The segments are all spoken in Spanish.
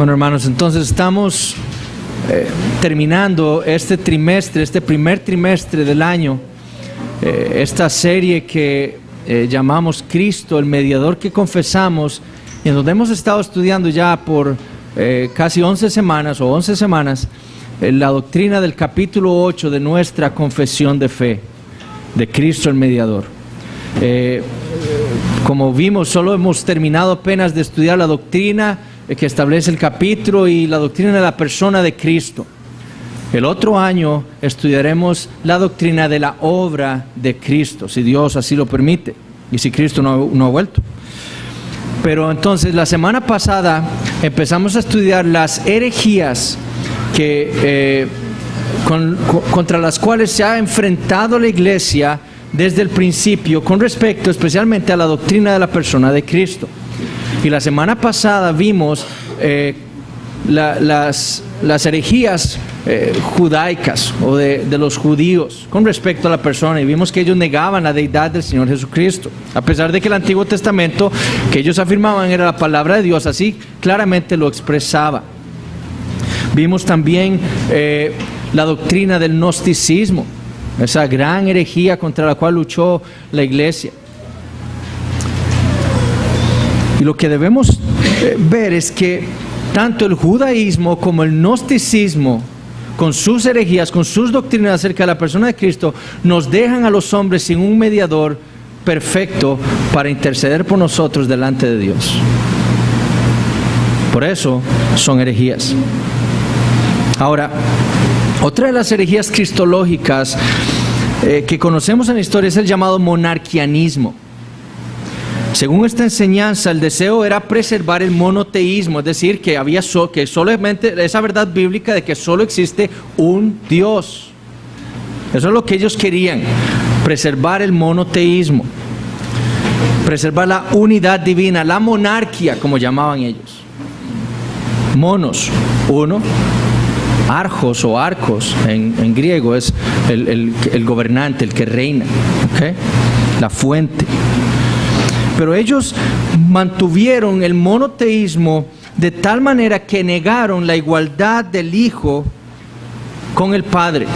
Bueno, hermanos, entonces estamos terminando este trimestre, este primer trimestre del año, esta serie que llamamos Cristo, el mediador que confesamos, y en donde hemos estado estudiando ya por casi 11 semanas la doctrina del capítulo 8 de nuestra confesión de fe, de Cristo el mediador. Como vimos, solo hemos terminado apenas de estudiar la doctrina que establece el capítulo y la doctrina de la persona de Cristo. El otro año estudiaremos la doctrina de la obra de Cristo, si Dios así lo permite y si Cristo no ha vuelto. Pero entonces la semana pasada empezamos a estudiar las herejías contra las cuales se ha enfrentado la iglesia desde el principio con respecto especialmente a la doctrina de la persona de Cristo. Y la semana pasada vimos las herejías judaicas o de los judíos con respecto a la persona, y vimos que ellos negaban la deidad del Señor Jesucristo, a pesar de que el Antiguo Testamento que ellos afirmaban era la palabra de Dios, así claramente lo expresaba. Vimos también la doctrina del gnosticismo, esa gran herejía contra la cual luchó la iglesia. Y lo que debemos ver es que tanto el judaísmo como el gnosticismo, con sus herejías, con sus doctrinas acerca de la persona de Cristo, nos dejan a los hombres sin un mediador perfecto para interceder por nosotros delante de Dios. Por eso son herejías. Ahora, otra de las herejías cristológicas que conocemos en la historia es el llamado monarquianismo. Según esta enseñanza, el deseo era preservar el monoteísmo, es decir, que había que solamente esa verdad bíblica de que solo existe un Dios. Eso es lo que ellos querían, preservar el monoteísmo, preservar la unidad divina, la monarquía, como llamaban ellos. Monos, uno. Arjos o arcos en griego es el gobernante, el que reina, ¿okay? La fuente. Pero ellos mantuvieron el monoteísmo de tal manera que negaron la igualdad del Hijo con el Padre.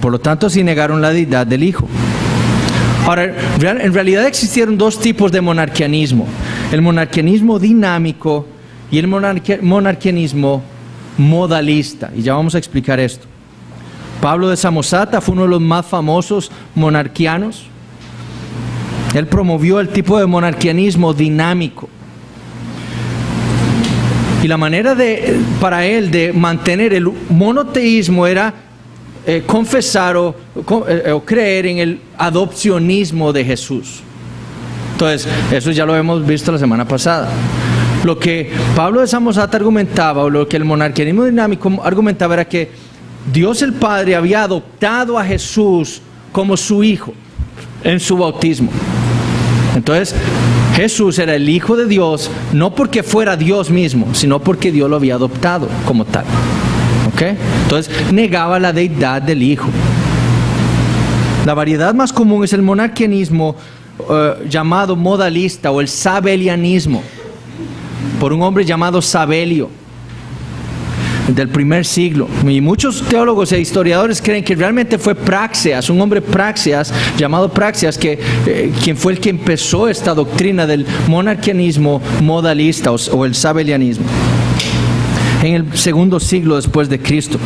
Por lo tanto, sí negaron la deidad del Hijo. Ahora, en realidad existieron dos tipos de monarquianismo: el monarquianismo dinámico y el monarquianismo modalista. Y ya vamos a explicar esto. Pablo de Samosata fue uno de los más famosos monarquianos. Él promovió el tipo de monarquianismo dinámico. Y la manera para él de mantener el monoteísmo era confesar o creer en el adopcionismo de Jesús. Entonces, eso ya lo hemos visto la semana pasada. Lo que Pablo de Samosata argumentaba, o lo que el monarquianismo dinámico argumentaba, era que Dios el Padre había adoptado a Jesús como su hijo en su bautismo. Entonces, Jesús era el Hijo de Dios, no porque fuera Dios mismo, sino porque Dios lo había adoptado como tal. ¿Okay? Entonces, negaba la deidad del Hijo. La variedad más común es el monarquianismo llamado modalista, o el sabelianismo, por un hombre llamado Sabelio, del primer siglo. Y muchos teólogos e historiadores creen que realmente fue Praxeas, un hombre Praxeas, llamado Praxeas, quien fue el que empezó esta doctrina del monarquianismo modalista o el sabelianismo en el segundo siglo después de Cristo.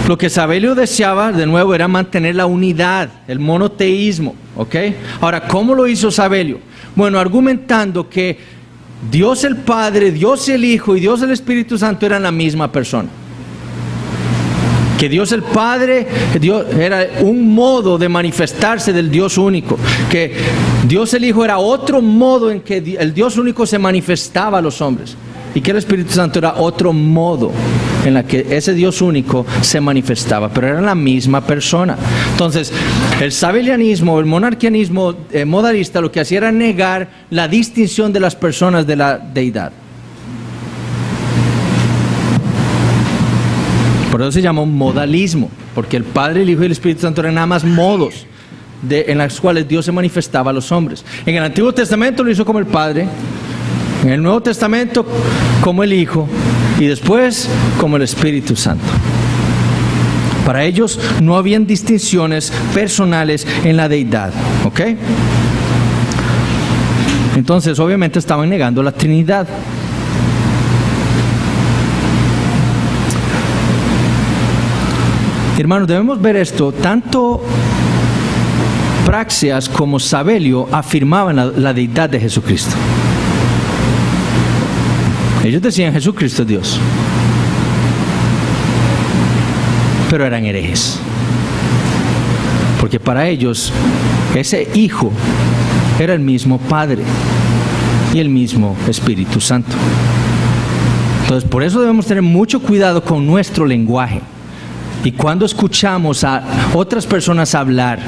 Lo que Sabelio deseaba, de nuevo, era mantener la unidad, el monoteísmo. ¿Okay? Ahora, ¿cómo lo hizo Sabelio? Bueno, argumentando que Dios el Padre, Dios el Hijo y Dios el Espíritu Santo eran la misma persona. Que Dios el Padre era un modo de manifestarse del Dios único. Que Dios el Hijo era otro modo en que el Dios único se manifestaba a los hombres. Y que el Espíritu Santo era otro modo en la que ese Dios único se manifestaba, pero eran la misma persona. Entonces, el sabelianismo, el monarquianismo modalista, lo que hacía era negar la distinción de las personas de la deidad. Por eso se llamó modalismo, porque el Padre, el Hijo y el Espíritu Santo eran nada más modos en los cuales Dios se manifestaba a los hombres. En el Antiguo Testamento lo hizo como el Padre, En el Nuevo Testamento como el Hijo y después como el Espíritu Santo. Para ellos no habían distinciones personales en la deidad, ¿ok? Entonces, obviamente estaban negando la Trinidad. Hermanos, debemos ver esto. Tanto Praxeas como Sabelio afirmaban la deidad de Jesucristo. Ellos decían Jesucristo es Dios, pero eran herejes, porque para ellos ese Hijo era el mismo Padre y el mismo Espíritu Santo. Entonces, por eso debemos tener mucho cuidado con nuestro lenguaje. Y cuando escuchamos a otras personas hablar,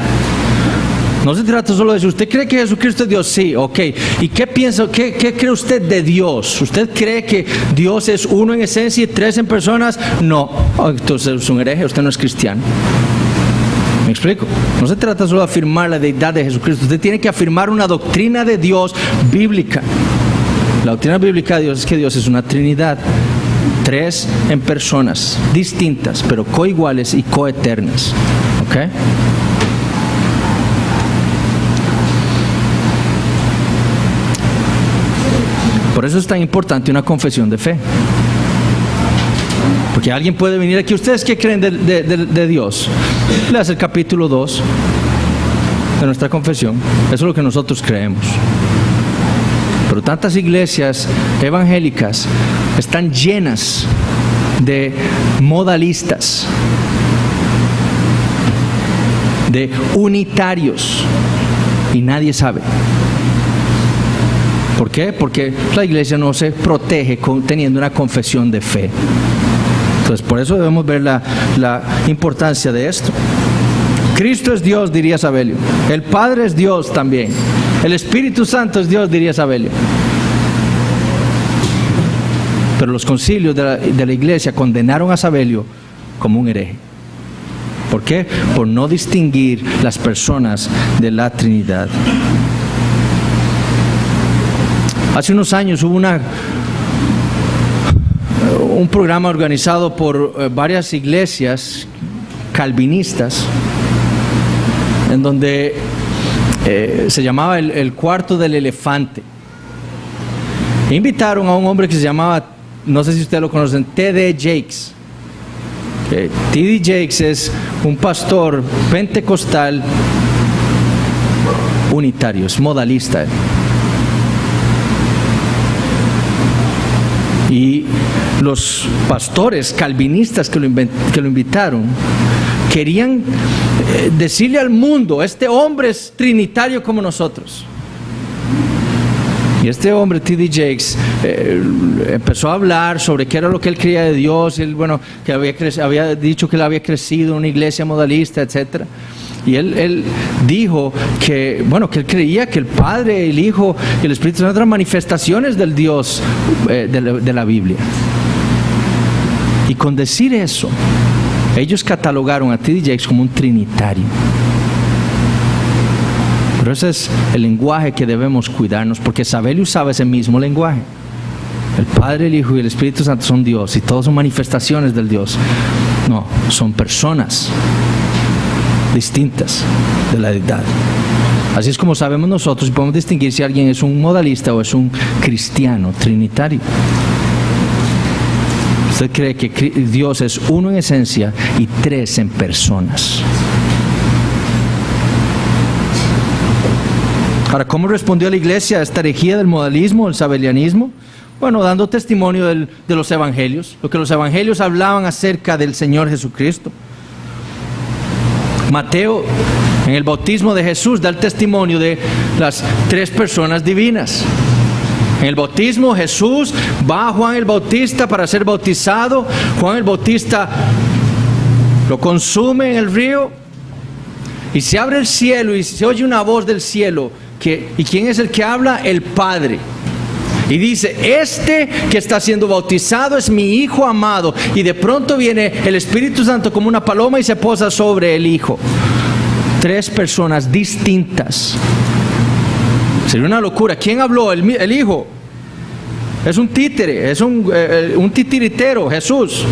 no se trata solo de decir, ¿usted cree que Jesucristo es Dios? Sí, ok. ¿Y qué piensa, qué cree usted de Dios? ¿Usted cree que Dios es uno en esencia y tres en personas? No. Entonces es un hereje, usted no es cristiano. ¿Me explico? No se trata solo de afirmar la deidad de Jesucristo. Usted tiene que afirmar una doctrina de Dios bíblica. La doctrina bíblica de Dios es que Dios es una Trinidad. Tres en personas distintas, pero coiguales y coeternas. ¿Ok? Por eso es tan importante una confesión de fe. Porque alguien puede venir aquí, ¿ustedes qué creen de Dios? Leas el capítulo 2 de nuestra confesión. Eso es lo que nosotros creemos. Pero tantas iglesias evangélicas están llenas de modalistas, de unitarios, y nadie sabe. ¿Por qué? Porque la iglesia no se protege teniendo una confesión de fe. Entonces, por eso debemos ver la importancia de esto. Cristo es Dios, diría Sabelio. El Padre es Dios también. El Espíritu Santo es Dios, diría Sabelio. Pero los concilios de la iglesia condenaron a Sabelio como un hereje. ¿Por qué? Por no distinguir las personas de la Trinidad. Hace unos años hubo un programa organizado por varias iglesias calvinistas en donde se llamaba el cuarto del elefante. Invitaron a un hombre que se llamaba, no sé si ustedes lo conocen, T.D. Jakes. T.D. Jakes es un pastor pentecostal unitario, es modalista. Y los pastores calvinistas que lo invitaron querían decirle al mundo, este hombre es trinitario como nosotros. Y este hombre, T.D. Jakes, empezó a hablar sobre qué era lo que él creía de Dios. Él, que había dicho que él había crecido en una iglesia modalista, etc. Y él dijo que él creía que el Padre, el Hijo y el Espíritu Santo eran manifestaciones del Dios de la Biblia. Y con decir eso, ellos catalogaron a T.D. Jakes como un trinitario. Pero ese es el lenguaje que debemos cuidarnos, porque Sabelio usaba ese mismo lenguaje. El Padre, el Hijo y el Espíritu Santo son Dios y todos son manifestaciones del Dios. No, son personas distintas de la deidad. Así es como sabemos nosotros y podemos distinguir si alguien es un modalista o es un cristiano trinitario. ¿Usted cree que Dios es uno en esencia y tres en personas? Ahora, ¿cómo respondió la iglesia a esta herejía del modalismo, el sabelianismo? Bueno, dando testimonio de los evangelios, lo que los evangelios hablaban acerca del Señor Jesucristo. Mateo, en el bautismo de Jesús, da el testimonio de las tres personas divinas. En el bautismo, Jesús va a Juan el Bautista para ser bautizado. Juan el Bautista lo consume en el río y se abre el cielo y se oye una voz del cielo. ¿Y quién es el que habla? El Padre. Y dice, este que está siendo bautizado es mi Hijo amado. Y de pronto viene el Espíritu Santo como una paloma y se posa sobre el Hijo. Tres personas distintas. Sería una locura. ¿Quién habló? El Hijo. Es un títere, es un titiritero, Jesús.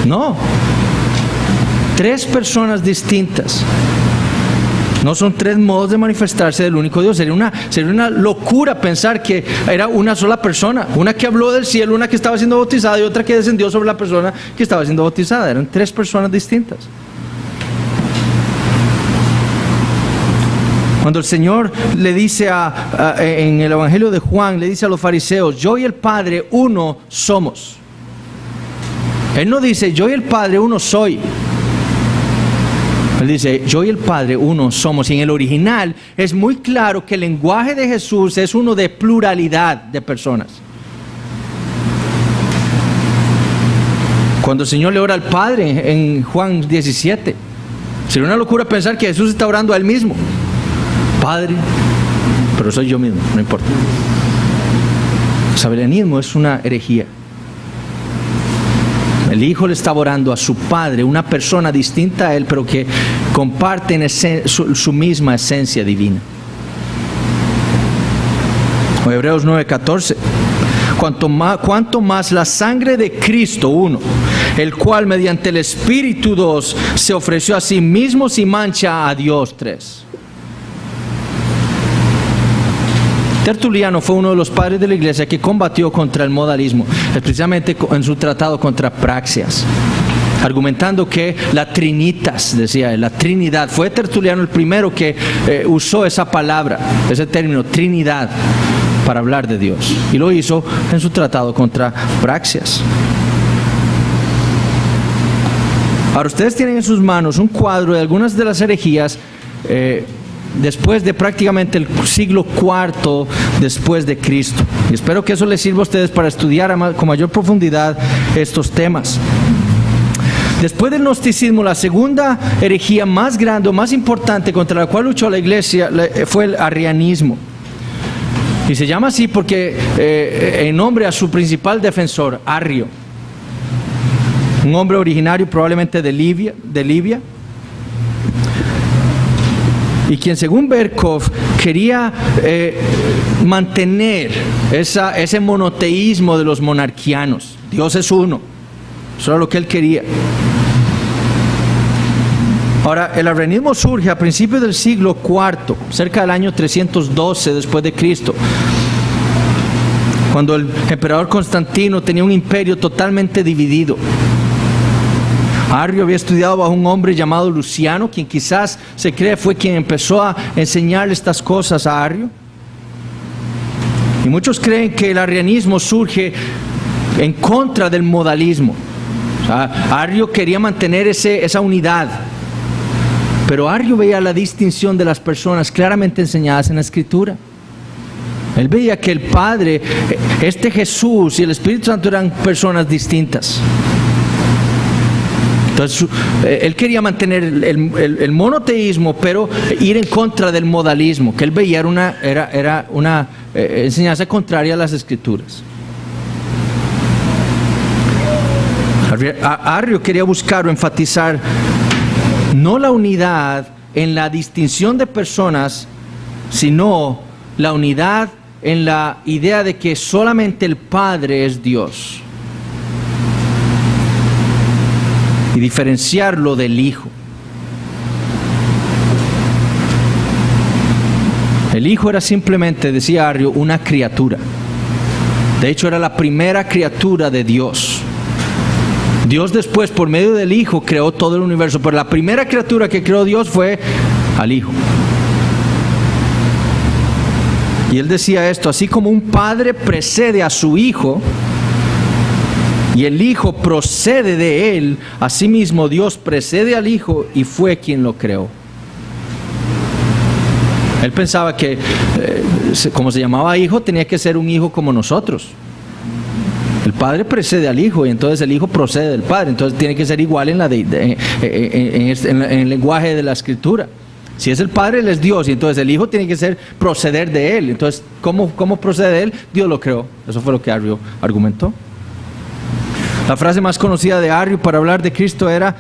No. 3 personas distintas. No son 3 modos de manifestarse del único Dios. Sería una locura pensar que era una sola persona. Una que habló del cielo, una que estaba siendo bautizada y otra que descendió sobre la persona que estaba siendo bautizada. Eran 3 personas distintas. Cuando el Señor le dice en el Evangelio de Juan, le dice a los fariseos, yo y el Padre uno somos. Él no dice, yo y el Padre uno soy. Él dice, yo y el Padre uno somos. Y en el original es muy claro que el lenguaje de Jesús es uno de pluralidad de personas. Cuando el Señor le ora al Padre en Juan 17, sería una locura pensar que Jesús está orando a Él mismo. Padre, pero soy yo mismo, no importa. El sabelianismo es una herejía. El Hijo le está orando a su Padre, una persona distinta a Él, pero que comparten su misma esencia divina. O Hebreos 9:14. Cuanto más la sangre de Cristo, uno, el cual mediante el Espíritu, 2, se ofreció a sí mismo sin mancha a Dios, 3. Tertuliano fue uno de los padres de la iglesia que combatió contra el modalismo, especialmente en su tratado contra Praxias, argumentando que la Trinitas, decía él, la Trinidad. Fue Tertuliano el primero que usó esa palabra, ese término, Trinidad, para hablar de Dios. Y lo hizo en su tratado contra Praxias. Ahora, ustedes tienen en sus manos un cuadro de algunas de las herejías después de prácticamente el siglo IV después de Cristo. Y espero que eso les sirva a ustedes para estudiar con mayor profundidad estos temas. Después del gnosticismo, la segunda herejía más grande o más importante contra la cual luchó la iglesia fue el arrianismo. Y se llama así porque en nombre a su principal defensor, Arrio, un hombre originario probablemente de Libia, y quien según Berkov quería mantener ese monoteísmo de los monarquianos. Dios es uno. Eso era lo que él quería. Ahora, el arrianismo surge a principios del siglo IV, cerca del año 312 después de Cristo, cuando el emperador Constantino tenía un imperio totalmente dividido. Arrio había estudiado bajo un hombre llamado Luciano, quien quizás se cree fue quien empezó a enseñarle estas cosas a Arrio. Y muchos creen que el arrianismo surge en contra del modalismo. O sea, Arrio quería mantener esa unidad, pero Arrio veía la distinción de las personas claramente enseñadas en la Escritura. Él veía que el Padre, Jesús y el Espíritu Santo eran personas distintas. Entonces, él quería mantener el monoteísmo, pero ir en contra del modalismo, que él veía era una enseñanza contraria a las Escrituras. Arrio quería buscar o enfatizar no la unidad en la distinción de personas, sino la unidad en la idea de que solamente el Padre es Dios. Y diferenciarlo del Hijo. El Hijo era simplemente, decía Arrio, una criatura. De hecho, era la primera criatura de Dios. Dios después, por medio del Hijo, creó todo el universo, pero la primera criatura que creó Dios fue al Hijo. Y él decía esto: así como un padre precede a su hijo, y el Hijo procede de Él, asimismo Dios precede al Hijo y fue quien lo creó. Él pensaba que, como se llamaba Hijo, tenía que ser un Hijo como nosotros. El Padre precede al Hijo y entonces el Hijo procede del Padre. Entonces tiene que ser igual en el lenguaje de la Escritura. Si es el Padre, Él es Dios, y entonces el Hijo tiene que proceder de Él. Entonces, ¿cómo procede de Él? Dios lo creó. Eso fue lo que Arrio argumentó. La frase más conocida de Arrio para hablar de Cristo era: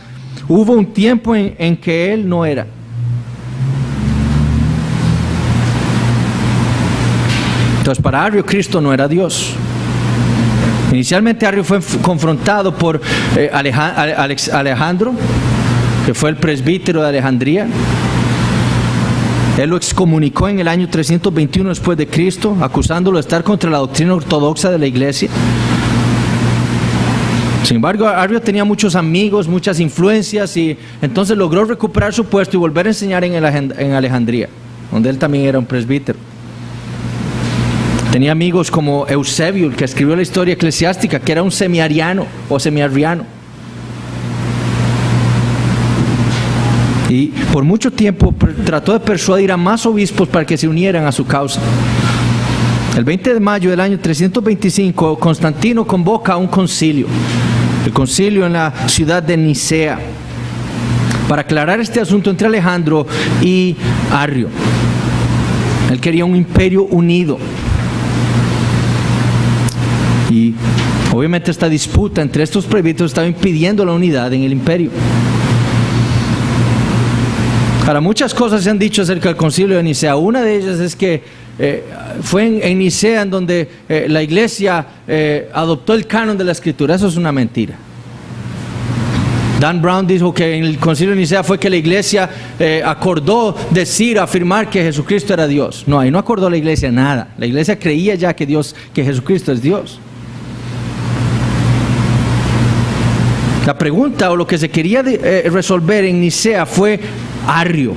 hubo un tiempo en que Él no era. Entonces, para Arrio, Cristo no era Dios. Inicialmente Arrio fue confrontado por Alejandro, que fue el presbítero de Alejandría. Él lo excomunicó en el año 321 después de Cristo, acusándolo de estar contra la doctrina ortodoxa de la iglesia. Sin embargo, Arrio tenía muchos amigos, muchas influencias, y entonces logró recuperar su puesto y volver a enseñar en Alejandría, donde él también era un presbítero. Tenía amigos como Eusebio, el que escribió la historia eclesiástica, que era un semiariano o semiarriano. Y por mucho tiempo trató de persuadir a más obispos para que se unieran a su causa. El 20 de mayo del año 325, Constantino convoca a un concilio, el concilio en la ciudad de Nicea, para aclarar este asunto entre Alejandro y Arrio. Él quería un imperio unido. Y obviamente esta disputa entre estos presbíteros estaba impidiendo la unidad en el imperio. Ahora, muchas cosas se han dicho acerca del concilio de Nicea. Una de ellas es que fue en Nicea en donde la iglesia adoptó el canon de la escritura. Eso es una mentira. Dan Brown dijo que en el concilio de Nicea fue que la iglesia acordó afirmar que Jesucristo era Dios. No, ahí no acordó la iglesia nada. La iglesia creía ya que Jesucristo es Dios. La pregunta o lo que se quería resolver en Nicea fue Arrio,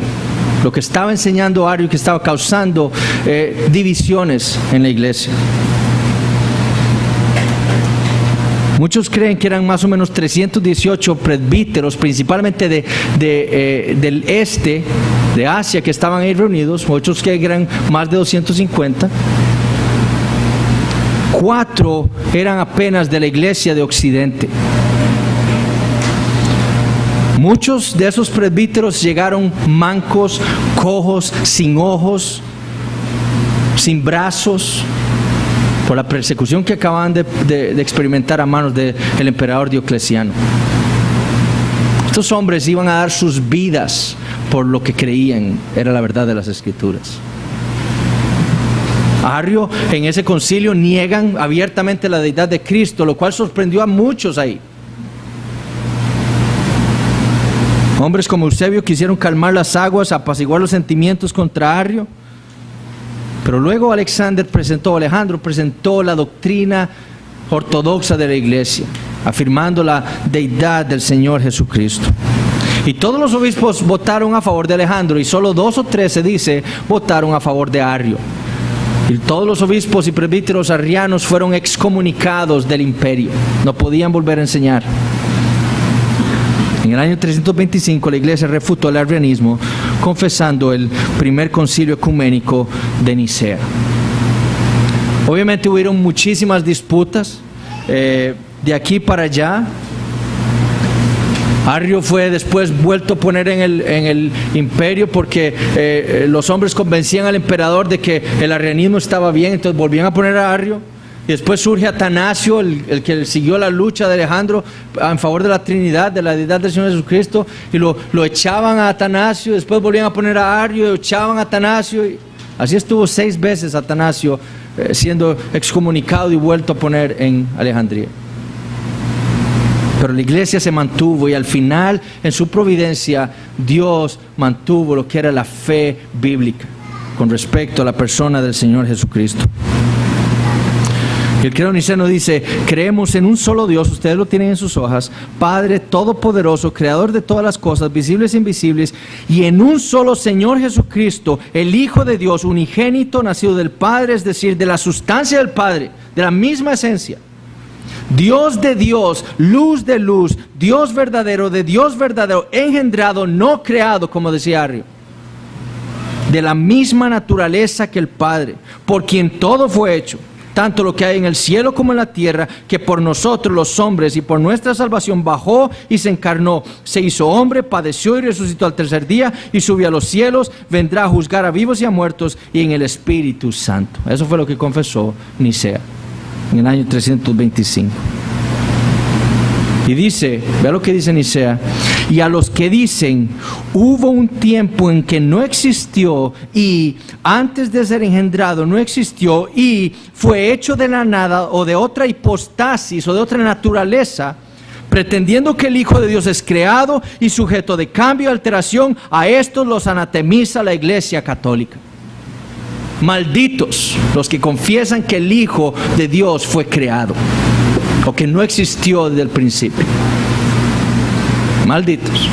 lo que estaba enseñando Arrio, que estaba causando divisiones en la iglesia. Muchos creen que eran más o menos 318 presbíteros, principalmente del este, de Asia, que estaban ahí reunidos. Muchos que eran más de 250. 4 eran apenas de la iglesia de Occidente. Muchos de esos presbíteros llegaron mancos, cojos, sin ojos, sin brazos, por la persecución que acababan de experimentar a manos del emperador Diocleciano. Estos hombres iban a dar sus vidas por lo que creían era la verdad de las Escrituras. Arrio, en ese concilio, niegan abiertamente la deidad de Cristo, lo cual sorprendió a muchos ahí. Hombres como Eusebio quisieron calmar las aguas, apaciguar los sentimientos contra Arrio. Pero luego Alejandro presentó la doctrina ortodoxa de la iglesia, afirmando la deidad del Señor Jesucristo. Y todos los obispos votaron a favor de Alejandro, y solo 2 o 3, se dice, votaron a favor de Arrio. Y todos los obispos y presbíteros arrianos fueron excomunicados del imperio. No podían volver a enseñar. En el año 325 la iglesia refutó el arrianismo, confesando el primer concilio ecuménico de Nicea. Obviamente hubieron muchísimas disputas de aquí para allá. Arrio fue después vuelto a poner en el imperio porque los hombres convencían al emperador de que el arrianismo estaba bien, entonces volvían a poner a Arrio. Y después surge Atanasio, el que siguió la lucha de Alejandro en favor de la Trinidad, de la deidad del Señor Jesucristo, y lo echaban a Atanasio, después volvían a poner a Arrio, y echaban a Atanasio, y así estuvo 6 veces Atanasio siendo excomunicado y vuelto a poner en Alejandría. Pero la iglesia se mantuvo, y al final, en su providencia, Dios mantuvo lo que era la fe bíblica con respecto a la persona del Señor Jesucristo. El credo niceno dice: creemos en un solo Dios, ustedes lo tienen en sus hojas, Padre todopoderoso, creador de todas las cosas, visibles e invisibles, y en un solo Señor Jesucristo, el Hijo de Dios, unigénito, nacido del Padre, es decir, de la sustancia del Padre, de la misma esencia. Dios de Dios, luz de luz, Dios verdadero de Dios verdadero, engendrado, no creado, como decía Arrio, de la misma naturaleza que el Padre, por quien todo fue hecho, tanto lo que hay en el cielo como en la tierra, que por nosotros los hombres y por nuestra salvación bajó y se encarnó, se hizo hombre, padeció y resucitó al 3er día y subió a los cielos, vendrá a juzgar a vivos y a muertos, y en el Espíritu Santo. Eso fue lo que confesó Nicea en el año 325. Y dice, vea lo que dice Nicea: y a los que dicen, hubo un tiempo en que no existió y antes de ser engendrado no existió y fue hecho de la nada o de otra hipostasis o de otra naturaleza, pretendiendo que el Hijo de Dios es creado y sujeto de cambio y alteración, a estos los anatemiza la Iglesia Católica. Malditos los que confiesan que el Hijo de Dios fue creado o que no existió desde el principio. Malditos.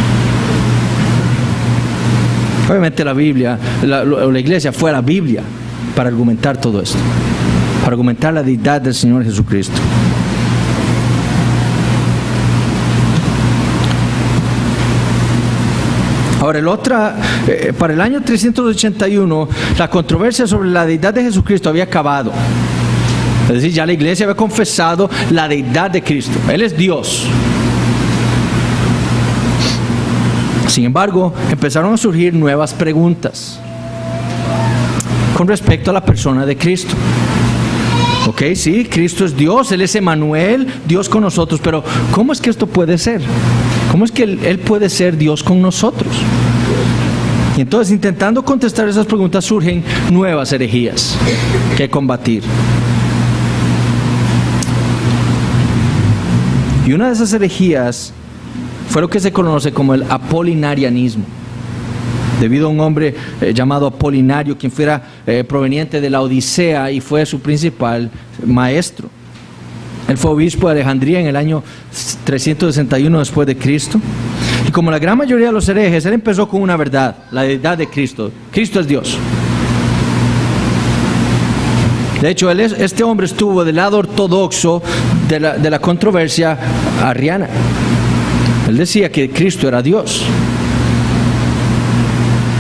Obviamente la Biblia, la Iglesia fue a la Biblia para argumentar todo esto, para argumentar la deidad del Señor Jesucristo. Ahora, para el año 381, la controversia sobre la deidad de Jesucristo había acabado. Es decir, ya la iglesia había confesado la deidad de Cristo. Él es Dios. Sin embargo, empezaron a surgir nuevas preguntas con respecto a la persona de Cristo. Ok, sí, Cristo es Dios, Él es Emmanuel, Dios con nosotros, pero ¿cómo es que esto puede ser? ¿Cómo es que Él puede ser Dios con nosotros? Y entonces, intentando contestar esas preguntas, surgen nuevas herejías que combatir. Y una de esas herejías fue lo que se conoce como el apolinarianismo, debido a un hombre llamado Apolinario, quien fuera proveniente de la Odisea y fue su principal maestro. Él fue obispo de Alejandría en el año 361 después de Cristo. Y como la gran mayoría de los herejes, él empezó con una verdad, la deidad de Cristo. Cristo es Dios. De hecho, este hombre estuvo del lado ortodoxo de la controversia arriana. Él decía que Cristo era Dios.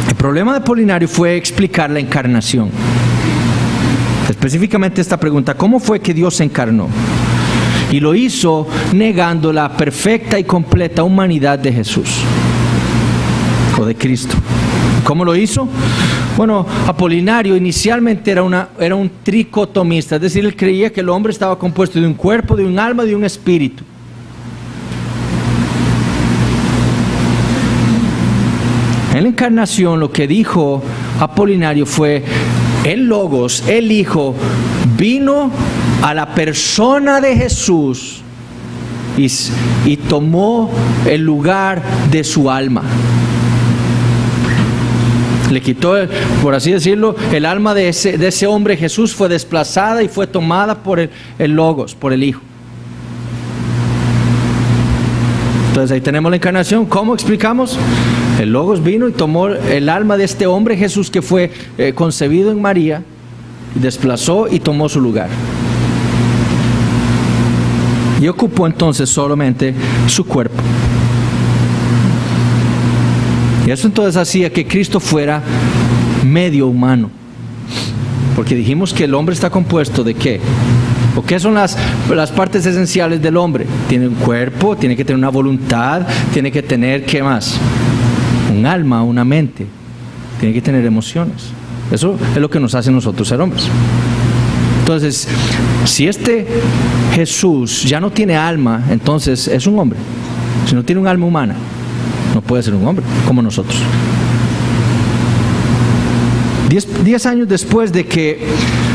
El problema de Apolinario fue explicar la encarnación. Específicamente esta pregunta: ¿cómo fue que Dios se encarnó? Y lo hizo negando la perfecta y completa humanidad de Jesús o de Cristo. ¿Cómo lo hizo? Bueno, Apolinario inicialmente era un tricotomista, es decir, él creía que el hombre estaba compuesto de un cuerpo, de un alma, de un espíritu. En la encarnación, lo que dijo Apolinario fue: el Logos, el Hijo, vino a la persona de Jesús y tomó el lugar de su alma. Le quitó, por así decirlo, el alma de ese hombre. Jesús fue desplazada y fue tomada por el Logos, por el Hijo. Entonces ahí tenemos la encarnación. ¿Cómo explicamos? El Logos vino y tomó el alma de este hombre Jesús, que fue concebido en María, y desplazó y tomó su lugar. Y ocupó entonces solamente su cuerpo. Y eso entonces hacía que Cristo fuera medio humano. Porque dijimos que el hombre está compuesto ¿de qué? ¿O qué son las partes esenciales del hombre? Tiene un cuerpo, tiene que tener una voluntad, tiene que tener, ¿qué más? Un alma, una mente, tiene que tener emociones. Eso es lo que nos hace a nosotros ser hombres. Entonces, si este Jesús ya no tiene alma, entonces es un hombre. Si no tiene un alma humana, no puede ser un hombre como nosotros. 10 años después de que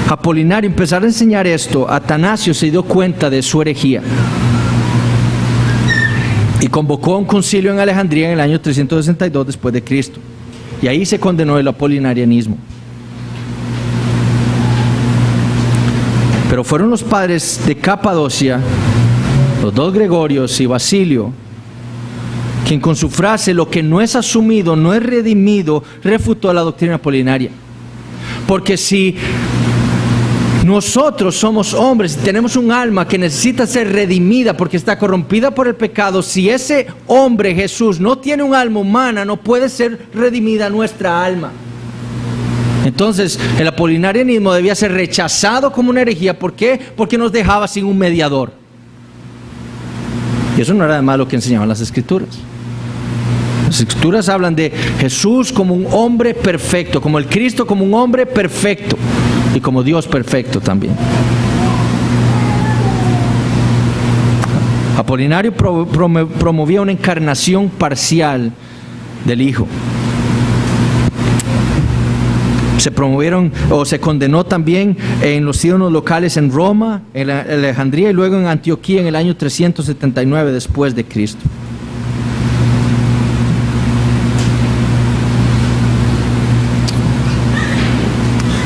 Apolinario empezara a enseñar esto, Atanasio se dio cuenta de su herejía y convocó a un concilio en Alejandría en el año 362 después de Cristo. Y ahí se condenó el apolinarianismo. Pero fueron los padres de Capadocia, los dos Gregorios y Basilio, quien con su frase "lo que no es asumido no es redimido" refutó la doctrina apolinaria. Porque si nosotros somos hombres y tenemos un alma que necesita ser redimida porque está corrompida por el pecado, si ese hombre Jesús no tiene un alma humana, no puede ser redimida nuestra alma. Entonces el apolinarianismo debía ser rechazado como una herejía. ¿Por qué? Porque nos dejaba sin un mediador. Y eso no era además lo que enseñaban las Escrituras. Las Escrituras hablan de Jesús como un hombre perfecto, como el Cristo como un hombre perfecto y como Dios perfecto también. Apolinario promovía una encarnación parcial del Hijo. Se promovieron o se condenó también en los sínodos locales en Roma, en Alejandría y luego en Antioquía en el año 379 después de Cristo.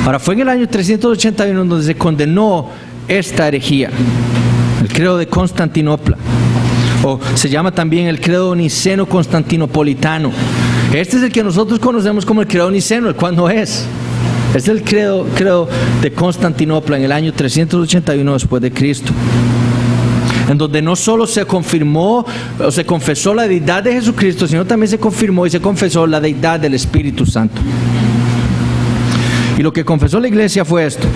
Ahora, fue en el año 381 donde se condenó esta herejía, el credo de Constantinopla, o se llama también el credo niceno-constantinopolitano. Este es el que nosotros conocemos como el credo niceno, el cual no es. Es el credo de Constantinopla en el año 381 después de Cristo, en donde no solo se confirmó o se confesó la deidad de Jesucristo, sino también se confirmó y se confesó la deidad del Espíritu Santo. Y lo que confesó la iglesia fue esto: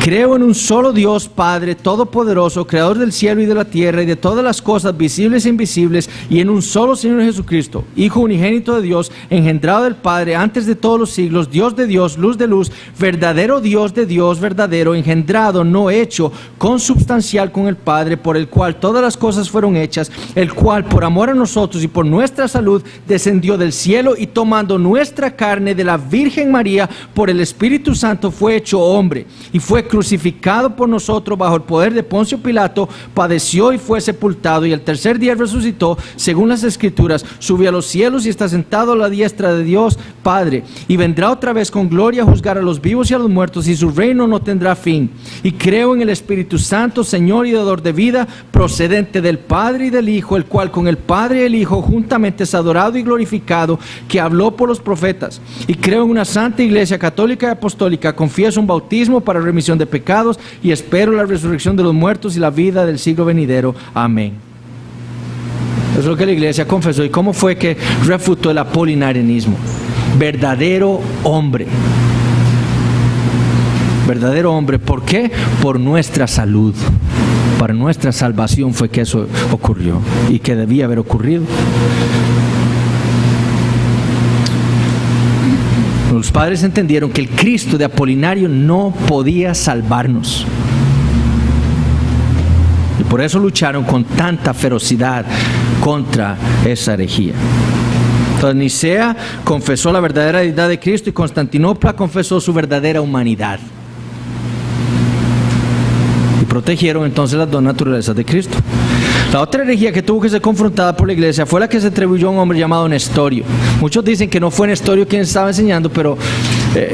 creo en un solo Dios Padre Todopoderoso, Creador del cielo y de la tierra y de todas las cosas visibles e invisibles, y en un solo Señor Jesucristo, Hijo unigénito de Dios, engendrado del Padre antes de todos los siglos, Dios de Dios, luz de luz, verdadero Dios de Dios, verdadero, engendrado, no hecho, consubstancial con el Padre, por el cual todas las cosas fueron hechas, el cual por amor a nosotros y por nuestra salud descendió del cielo y tomando nuestra carne de la Virgen María por el Espíritu Santo fue hecho hombre y fue crucificado por nosotros bajo el poder de Poncio Pilato, padeció y fue sepultado, y el tercer día resucitó, según las Escrituras, subió a los cielos y está sentado a la diestra de Dios Padre, y vendrá otra vez con gloria a juzgar a los vivos y a los muertos, y su reino no tendrá fin. Y creo en el Espíritu Santo, Señor y dador de vida, procedente del Padre y del Hijo, el cual con el Padre y el Hijo juntamente es adorado y glorificado, que habló por los profetas. Y creo en una santa iglesia católica y apostólica, confieso un bautismo para remisión de pecados y espero la resurrección de los muertos y la vida del siglo venidero. Amén. Eso es lo que la iglesia confesó. ¿Y cómo fue que refutó el apolinarianismo? Verdadero hombre. Verdadero hombre. ¿Por qué? Por nuestra salud. Para nuestra salvación fue que eso ocurrió y que debía haber ocurrido. Los padres entendieron que el Cristo de Apolinario no podía salvarnos. Y por eso lucharon con tanta ferocidad contra esa herejía. Entonces Nicea confesó la verdadera deidad de Cristo y Constantinopla confesó su verdadera humanidad. Y protegieron entonces las dos naturalezas de Cristo. La otra herejía que tuvo que ser confrontada por la iglesia fue la que se atribuyó a un hombre llamado Nestorio. Muchos dicen que no fue Nestorio quien estaba enseñando, pero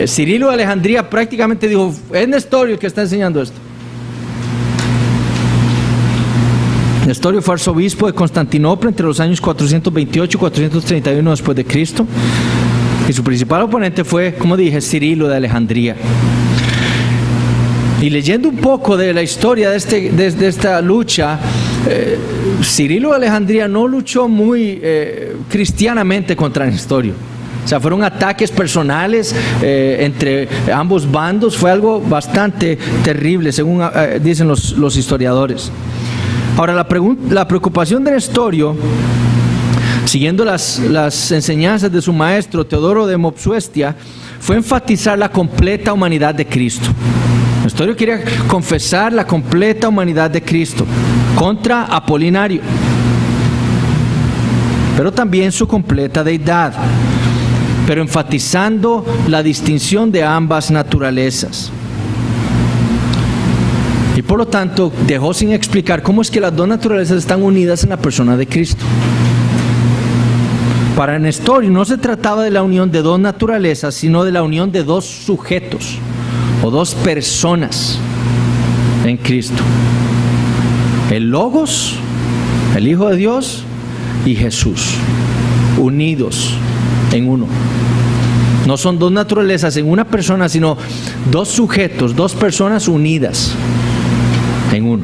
Cirilo de Alejandría prácticamente dijo, es Nestorio el que está enseñando esto. Nestorio fue arzobispo de Constantinopla entre los años 428 y 431 después de Cristo. Y su principal oponente fue, como dije, Cirilo de Alejandría. Y leyendo un poco de la historia de esta lucha, Cirilo de Alejandría no luchó muy cristianamente contra Nestorio. O sea, fueron ataques personales entre ambos bandos. Fue algo bastante terrible, según dicen los historiadores. Ahora, la preocupación de Nestorio, siguiendo las enseñanzas de su maestro Teodoro de Mopsuestia, fue enfatizar la completa humanidad de Cristo. Nestorio quería confesar la completa humanidad de Cristo contra Apolinario, pero también su completa deidad, pero enfatizando la distinción de ambas naturalezas. Y por lo tanto dejó sin explicar cómo es que las dos naturalezas están unidas en la persona de Cristo. Para Nestorio no se trataba de la unión de dos naturalezas, sino de la unión de dos sujetos o dos personas en Cristo: el Logos, el Hijo de Dios, y Jesús, unidos en uno. No son dos naturalezas en una persona, sino dos sujetos, dos personas unidas en uno.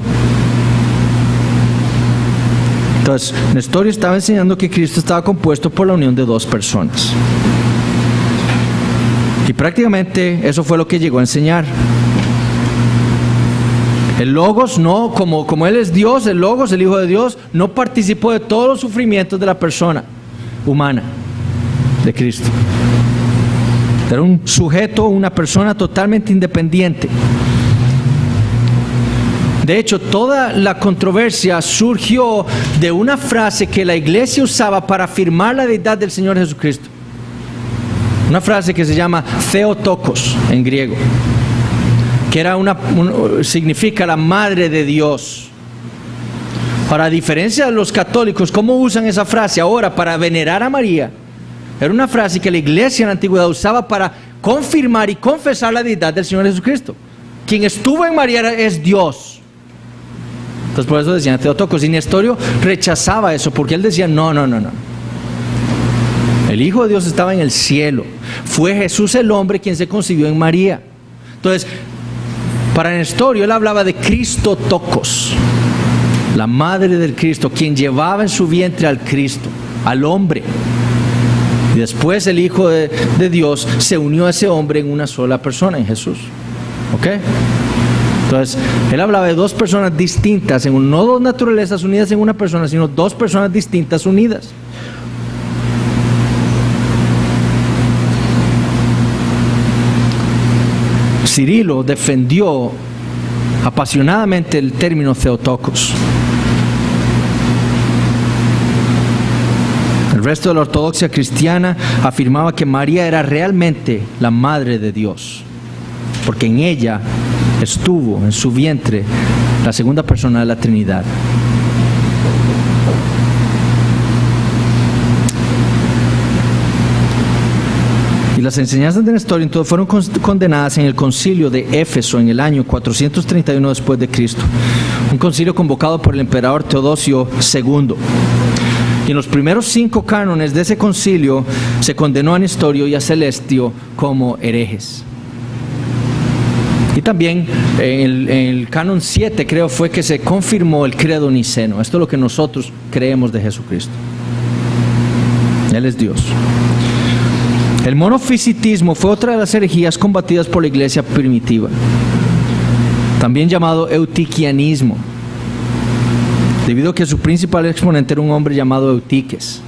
Entonces, Nestorio estaba enseñando que Cristo estaba compuesto por la unión de dos personas. Y prácticamente eso fue lo que llegó a enseñar. El Logos no, como Él es Dios, el Logos, el Hijo de Dios, no participó de todos los sufrimientos de la persona humana de Cristo. Era un sujeto, una persona totalmente independiente. De hecho, toda la controversia surgió de una frase que la iglesia usaba para afirmar la deidad del Señor Jesucristo. Una frase que se llama Theotokos en griego, que era significa la madre de Dios. Ahora, a diferencia de los católicos, ¿cómo usan esa frase ahora para venerar a María? Era una frase que la iglesia en la antigüedad usaba para confirmar y confesar la deidad del Señor Jesucristo. Quien estuvo en María es Dios. Entonces por eso decían Theotokos. Y Nestorio rechazaba eso porque él decía no. El Hijo de Dios estaba en el cielo. Fue Jesús el hombre quien se concibió en María. Entonces, para Nestorio él hablaba de Cristotokos, la madre del Cristo, quien llevaba en su vientre al Cristo, al hombre. Y después el Hijo de Dios se unió a ese hombre en una sola persona, en Jesús. ¿Ok? Entonces, él hablaba de dos personas distintas, no dos naturalezas unidas en una persona, sino dos personas distintas unidas. Cirilo defendió apasionadamente el término Theotokos. El resto de la ortodoxia cristiana afirmaba que María era realmente la madre de Dios, porque en ella estuvo, en su vientre, la segunda persona de la Trinidad. Y las enseñanzas de Nestorio entonces fueron condenadas en el concilio de Éfeso en el año 431 después de Cristo, un concilio convocado por el emperador Teodosio II. Y en los primeros 5 cánones de ese concilio se condenó a Nestorio y a Celestio como herejes. Y también en el canon 7 creo fue que se confirmó el credo niceno. Esto es lo que nosotros creemos de Jesucristo. Él es Dios. El monofisitismo fue otra de las herejías combatidas por la iglesia primitiva, también llamado eutiquianismo, debido a que su principal exponente era un hombre llamado Eutiques.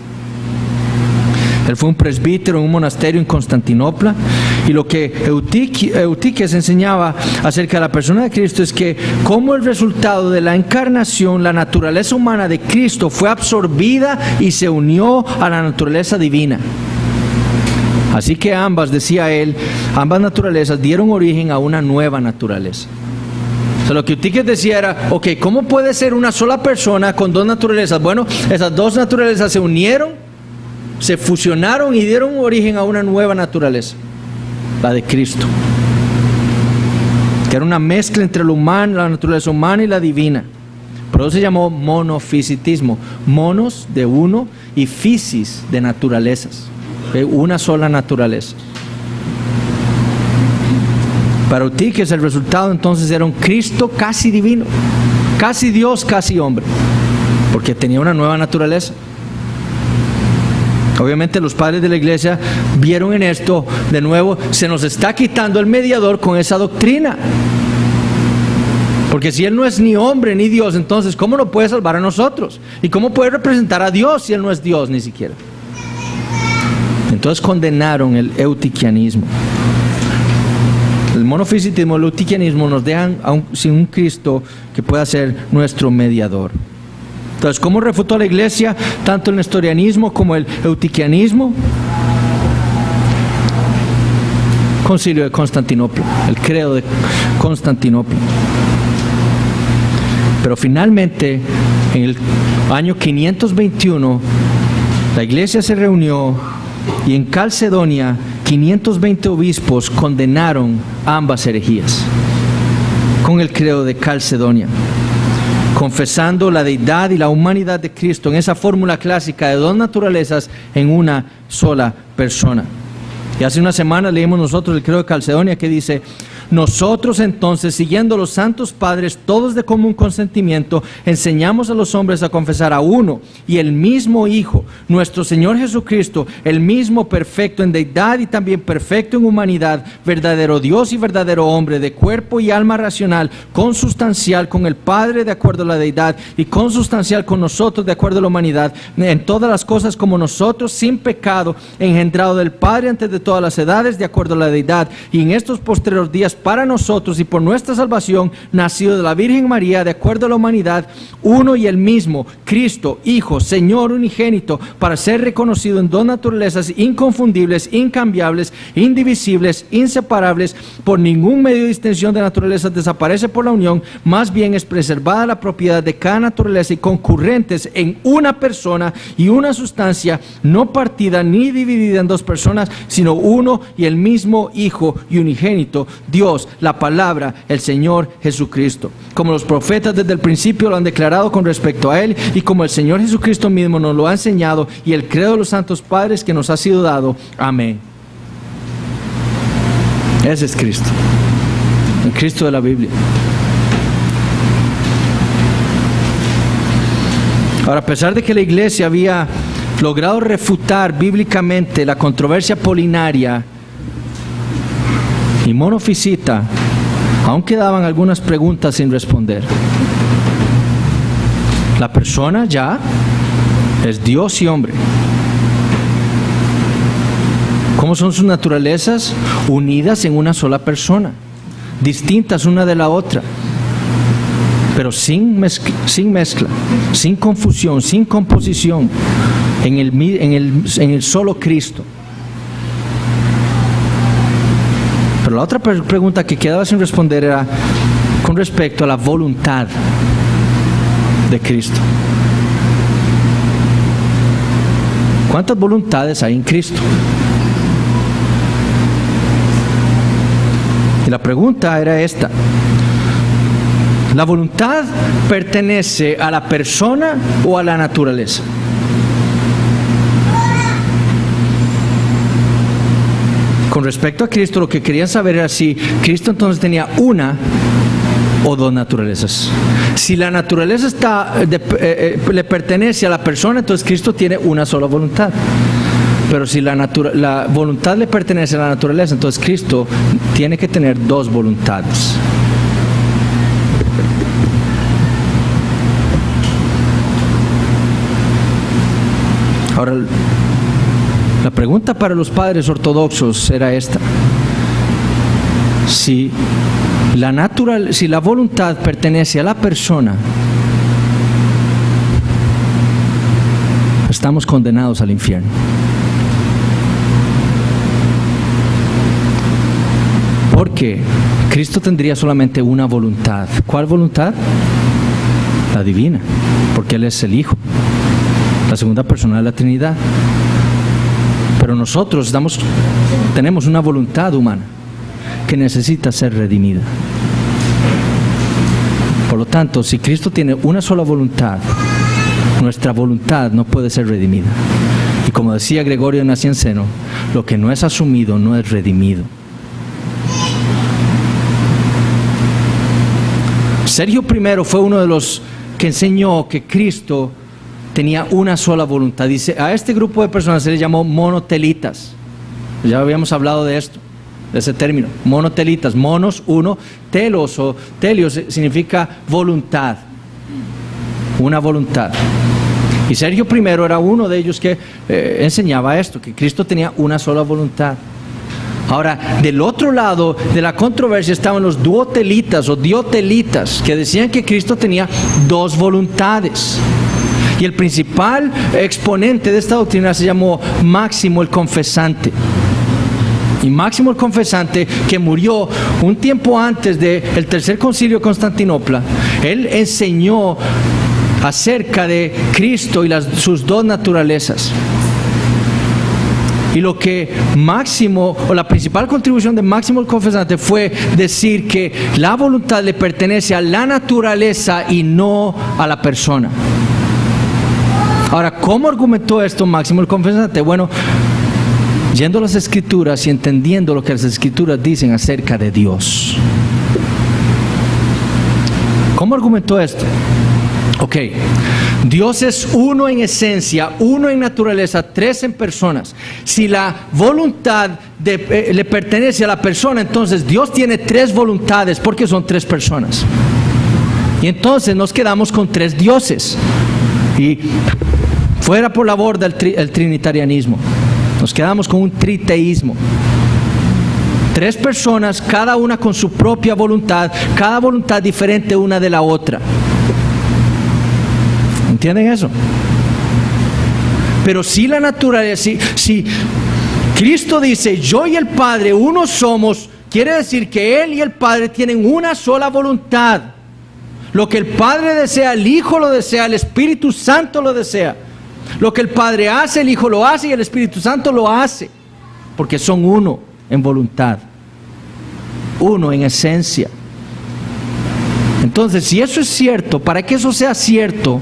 Él fue un presbítero en un monasterio en Constantinopla, y lo que Eutiques enseñaba acerca de la persona de Cristo es que como el resultado de la encarnación, la naturaleza humana de Cristo fue absorbida y se unió a la naturaleza divina. Así que ambas, decía él, ambas naturalezas dieron origen a una nueva naturaleza. O sea, lo que Eutiques decía era, ok, ¿cómo puede ser una sola persona con dos naturalezas? Bueno, esas dos naturalezas se unieron, se fusionaron y dieron origen a una nueva naturaleza, la de Cristo, que era una mezcla entre lo humano, la naturaleza humana y la divina. Por eso se llamó monofisitismo, monos de uno y fisis de naturalezas, una sola naturaleza. Para Eutiques el resultado entonces era un Cristo casi divino, casi Dios, casi hombre, porque tenía una nueva naturaleza. Obviamente los padres de la iglesia vieron en esto, de nuevo, se nos está quitando el mediador con esa doctrina. Porque si Él no es ni hombre ni Dios, entonces ¿cómo lo puede salvar a nosotros? ¿Y cómo puede representar a Dios si Él no es Dios ni siquiera? Entonces condenaron el eutiquianismo. El monofisitismo, el eutiquianismo nos dejan sin un Cristo que pueda ser nuestro mediador. Entonces, ¿cómo refutó la iglesia tanto el nestorianismo como el eutiquianismo? Concilio de Constantinopla, el credo de Constantinopla. Pero finalmente, en el año 521, la iglesia se reunió y en Calcedonia 520 obispos condenaron ambas herejías con el credo de Calcedonia, confesando la deidad y la humanidad de Cristo en esa fórmula clásica de dos naturalezas en una sola persona. Y hace una semana leímos nosotros el credo de Calcedonia que dice: nosotros entonces, siguiendo los santos padres, todos de común consentimiento, enseñamos a los hombres a confesar a uno y el mismo Hijo, nuestro Señor Jesucristo, el mismo perfecto en deidad y también perfecto en humanidad, verdadero Dios y verdadero hombre, de cuerpo y alma racional, consustancial con el Padre de acuerdo a la deidad y consustancial con nosotros de acuerdo a la humanidad, en todas las cosas como nosotros, sin pecado, engendrado del Padre antes de todas las edades, de acuerdo a la deidad, y en estos postreros días para nosotros y por nuestra salvación, nacido de la Virgen María, de acuerdo a la humanidad, uno y el mismo, Cristo, Hijo, Señor unigénito, para ser reconocido en dos naturalezas inconfundibles, incambiables, indivisibles, inseparables, por ningún medio de distinción de naturalezas desaparece por la unión, más bien es preservada la propiedad de cada naturaleza y concurrentes en una persona y una sustancia, no partida ni dividida en dos personas, sino uno y el mismo Hijo y unigénito, Dios, la palabra, el Señor Jesucristo. Como los profetas desde el principio lo han declarado con respecto a Él, y como el Señor Jesucristo mismo nos lo ha enseñado, y el credo de los santos padres que nos ha sido dado. Amén. Ese es Cristo, el Cristo de la Biblia. Ahora, a pesar de que la iglesia había logrado refutar bíblicamente la controversia polinaria y monofisita, aún quedaban algunas preguntas sin responder. La persona ya es Dios y hombre. ¿Cómo son sus naturalezas? Unidas en una sola persona, distintas una de la otra, pero sin mezcla, sin confusión, sin composición, en el solo Cristo. Pero la otra pregunta que quedaba sin responder era con respecto a la voluntad de Cristo. ¿Cuántas voluntades hay en Cristo? Y la pregunta era esta: ¿la voluntad pertenece a la persona o a la naturaleza? Con respecto a Cristo, lo que querían saber era si Cristo entonces tenía una o dos naturalezas. Si la naturaleza le pertenece a la persona, entonces Cristo tiene una sola voluntad. Pero si la voluntad le pertenece a la naturaleza, entonces Cristo tiene que tener dos voluntades. Ahora, la pregunta para los padres ortodoxos era esta: si la voluntad pertenece a la persona, estamos condenados al infierno. Porque Cristo tendría solamente una voluntad. ¿Cuál voluntad? La divina, porque Él es el Hijo, la segunda persona de la Trinidad. Pero nosotros tenemos una voluntad humana que necesita ser redimida. Por lo tanto, si Cristo tiene una sola voluntad, nuestra voluntad no puede ser redimida. Y como decía Gregorio de Nacianceno, lo que no es asumido no es redimido. Sergio I fue uno de los que enseñó que Cristo tenía una sola voluntad. Dice, a este grupo de personas se les llamó monotelitas. Ya habíamos hablado de esto, de ese término, monotelitas. Monos, uno, telos o telios significa voluntad, una voluntad. Y Sergio I era uno de ellos que enseñaba esto, que Cristo tenía una sola voluntad. Ahora, del otro lado de la controversia estaban los duotelitas o diotelitas, que decían que Cristo tenía dos voluntades. Y el principal exponente de esta doctrina se llamó Máximo el Confesante. Y Máximo el Confesante, que murió un tiempo antes del Tercer Concilio de Constantinopla, él enseñó acerca de Cristo y sus dos naturalezas. Y lo que Máximo, o la principal contribución de Máximo el Confesante, fue decir que la voluntad le pertenece a la naturaleza y no a la persona. Ahora, ¿cómo argumentó esto Máximo el Confesante? Bueno, yendo a las Escrituras y entendiendo lo que las Escrituras dicen acerca de Dios. ¿Cómo argumentó esto? Ok, Dios es uno en esencia, uno en naturaleza, tres en personas. Si la voluntad le pertenece a la persona, entonces Dios tiene tres voluntades porque son tres personas. Y entonces nos quedamos con tres dioses. Y fuera por la borda el trinitarianismo. Nos quedamos con un triteísmo. 3 personas, cada una con su propia voluntad, cada voluntad diferente una de la otra. ¿Entienden eso? Pero si la naturaleza, si Cristo dice, yo y el Padre uno somos, quiere decir que Él y el Padre tienen una sola voluntad. Lo que el Padre desea, el Hijo lo desea, el Espíritu Santo lo desea. Lo que el Padre hace, el Hijo lo hace y el Espíritu Santo lo hace. Porque son uno en voluntad, uno en esencia. Entonces, si eso es cierto, para que eso sea cierto,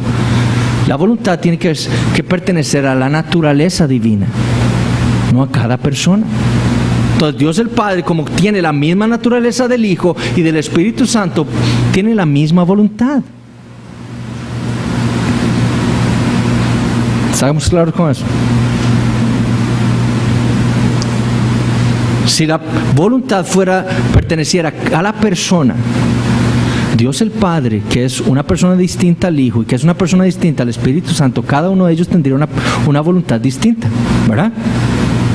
la voluntad tiene que pertenecer a la naturaleza divina, no a cada persona. Entonces Dios el Padre, como tiene la misma naturaleza del Hijo y del Espíritu Santo, tiene la misma voluntad. ¿Estamos claros con eso? Si la voluntad perteneciera a la persona, Dios el Padre, que es una persona distinta al Hijo y que es una persona distinta al Espíritu Santo, cada uno de ellos tendría una voluntad distinta, ¿verdad?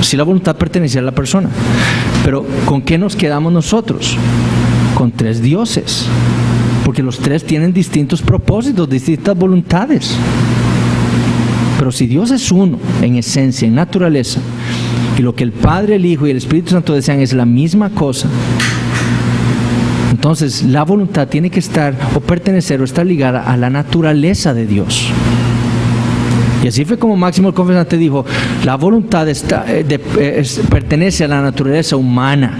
Si la voluntad perteneciera a la persona. Pero ¿con qué nos quedamos nosotros? Con 3 dioses, porque los 3 tienen distintos propósitos, distintas voluntades. Pero si Dios es uno en esencia, en naturaleza, y lo que el Padre, el Hijo y el Espíritu Santo desean es la misma cosa, entonces la voluntad tiene que estar o pertenecer o estar ligada a la naturaleza de Dios. Y así fue como Máximo el Confesante dijo, la voluntad pertenece a la naturaleza humana.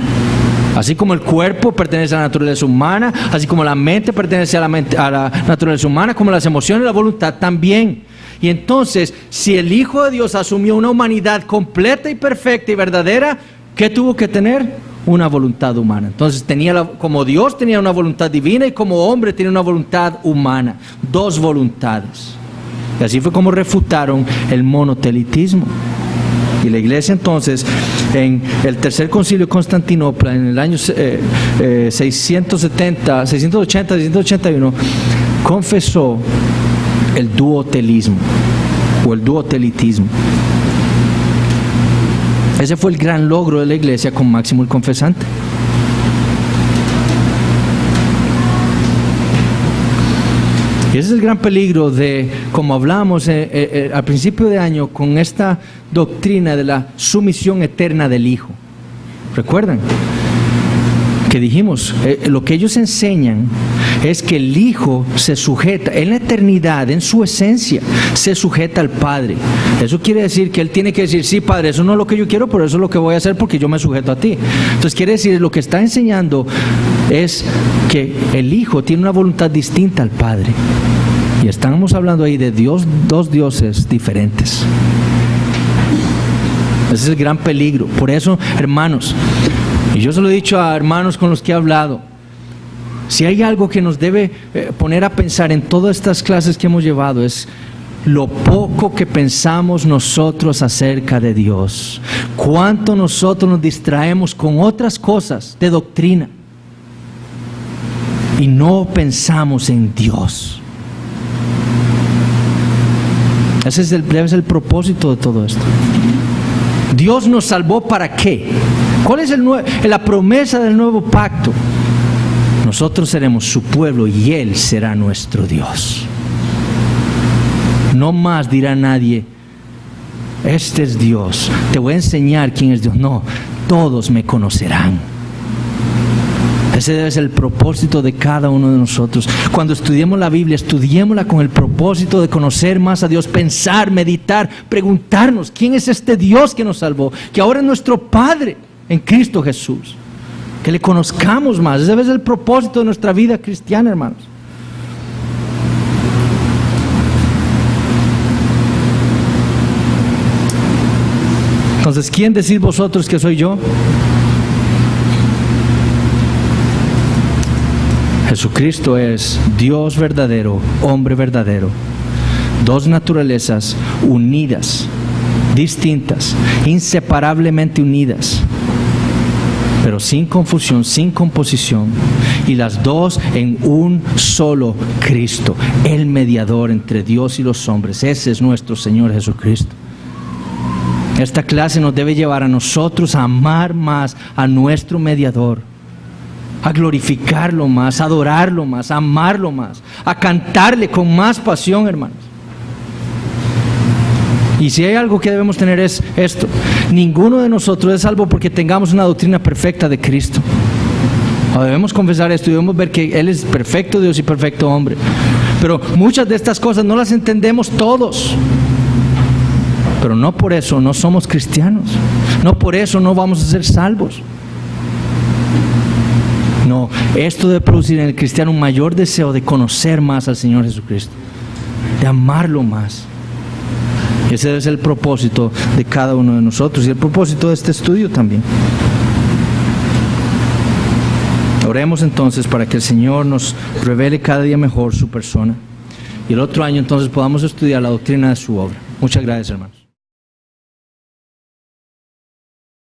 Así como el cuerpo pertenece a la naturaleza humana, así como la mente pertenece a la naturaleza humana, como las emociones, la voluntad también. Y entonces, si el Hijo de Dios asumió una humanidad completa y perfecta y verdadera, ¿qué tuvo que tener? Una voluntad humana. Entonces, como Dios tenía una voluntad divina y como hombre tenía una voluntad humana. 2 voluntades. Y así fue como refutaron el monotelitismo. Y la iglesia entonces, en el tercer concilio de Constantinopla, en el año 680-681, confesó el duotelismo o el duotelitismo. Ese fue el gran logro de la iglesia con Máximo el Confesante. Y ese es el gran peligro de, como hablamos al principio de año, con esta doctrina de la sumisión eterna del Hijo. ¿Recuerdan? Que dijimos, lo que ellos enseñan es que el Hijo se sujeta, en la eternidad, en su esencia, se sujeta al Padre. Eso quiere decir que Él tiene que decir, sí, Padre, eso no es lo que yo quiero, pero eso es lo que voy a hacer porque yo me sujeto a ti. Entonces quiere decir, lo que está enseñando es que el Hijo tiene una voluntad distinta al Padre. Y estamos hablando ahí de Dios, 2 dioses diferentes. Ese es el gran peligro. Por eso, hermanos, y yo se lo he dicho a hermanos con los que he hablado, si hay algo que nos debe poner a pensar en todas estas clases que hemos llevado, es lo poco que pensamos nosotros acerca de Dios. Cuánto nosotros nos distraemos con otras cosas de doctrina y no pensamos en Dios. Ese es el propósito de todo esto. Dios nos salvó ¿para qué? ¿Cuál es la promesa del nuevo pacto? Nosotros seremos su pueblo y Él será nuestro Dios. No más dirá nadie, este es Dios, te voy a enseñar quién es Dios. No, todos me conocerán. Ese debe ser el propósito de cada uno de nosotros. Cuando estudiemos la Biblia, estudiémosla con el propósito de conocer más a Dios, pensar, meditar, preguntarnos quién es este Dios que nos salvó, que ahora es nuestro Padre en Cristo Jesús. Que le conozcamos más. Ese debe ser el propósito de nuestra vida cristiana, hermanos. Entonces, ¿quién decís vosotros que soy yo? Jesucristo es Dios verdadero, hombre verdadero. 2 naturalezas unidas, distintas, inseparablemente unidas, pero sin confusión, sin composición, y las 2 en un solo Cristo, el mediador entre Dios y los hombres. Ese es nuestro Señor Jesucristo. Esta clase nos debe llevar a nosotros a amar más a nuestro mediador, a glorificarlo más, a adorarlo más, a amarlo más, a cantarle con más pasión, hermanos. Y si hay algo que debemos tener es esto: ninguno de nosotros es salvo porque tengamos una doctrina perfecta de Cristo. Debemos confesar esto y debemos ver que Él es perfecto Dios y perfecto hombre. Pero muchas de estas cosas no las entendemos todos. Pero no por eso no somos cristianos. No por eso no vamos a ser salvos. No, esto debe producir en el cristiano un mayor deseo de conocer más al Señor Jesucristo, de amarlo más. Ese debe ser el propósito de cada uno de nosotros y el propósito de este estudio también. Oremos entonces para que el Señor nos revele cada día mejor su persona y el otro año entonces podamos estudiar la doctrina de su obra. Muchas gracias, hermanos.